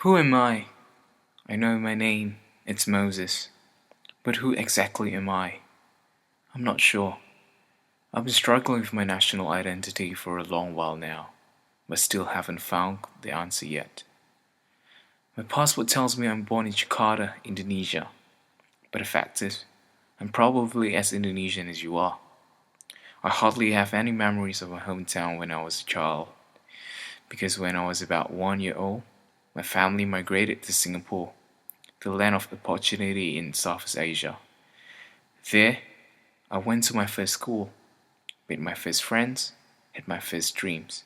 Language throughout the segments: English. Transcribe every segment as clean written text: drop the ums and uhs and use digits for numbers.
Who am I? I know my name, it's Moses. But who exactly am I? I'm not sure. I've been struggling with my national identity for a long while now, but still haven't found the answer yet. My passport tells me I'm born in Jakarta, Indonesia, but the fact is, I'm probably as Indonesian as you are. I hardly have any memories of my hometown when I was a child, because when I was about 1 year old, my family migrated to Singapore, the land of opportunity in Southeast Asia. There, I went to my first school, made my first friends, had my first dreams.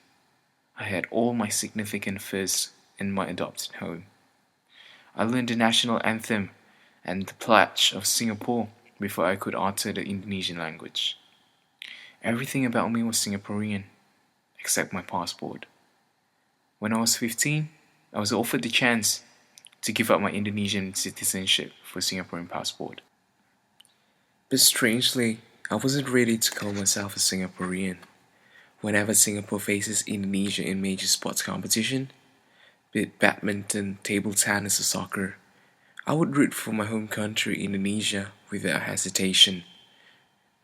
I had all my significant firsts in my adopted home. I learned the national anthem and the pledge of Singapore before I could utter the Indonesian language. Everything about me was Singaporean, except my passport. When I was 15, I was offered the chance to give up my Indonesian citizenship for Singaporean passport. But strangely, I wasn't ready to call myself a Singaporean. Whenever Singapore faces Indonesia in major sports competition, be it badminton, table tennis or soccer, I would root for my home country Indonesia without hesitation.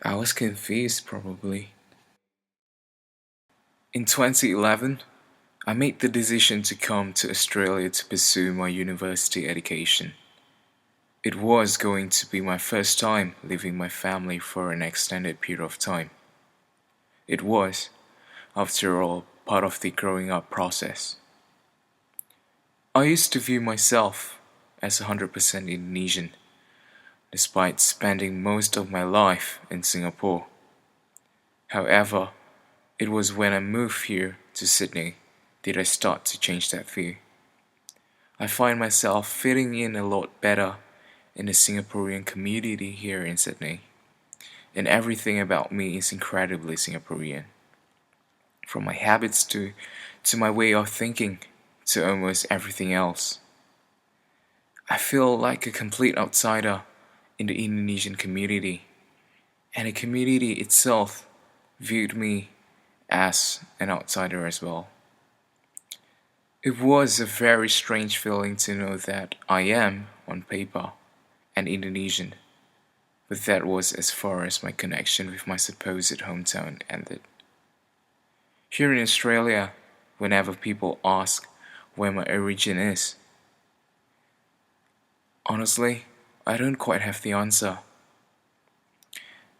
I was confused probably. In 2011, I made the decision to come to Australia to pursue my university education. It was going to be my first time leaving my family for an extended period of time. It was, after all, part of the growing up process. I used to view myself as 100% Indonesian, despite spending most of my life in Singapore. However, it was when I moved here to Sydney did I start to change that view. I find myself fitting in a lot better in the Singaporean community here in Sydney, and everything about me is incredibly Singaporean. From my habits to my way of thinking to almost everything else. I feel like a complete outsider in the Indonesian community, and the community itself viewed me as an outsider as well. It was a very strange feeling to know that I am, on paper, an Indonesian, but that was as far as my connection with my supposed hometown ended. Here in Australia, whenever people ask where my origin is, honestly, I don't quite have the answer.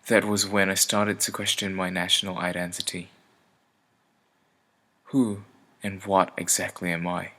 That was when I started to question my national identity. Who and what exactly am I?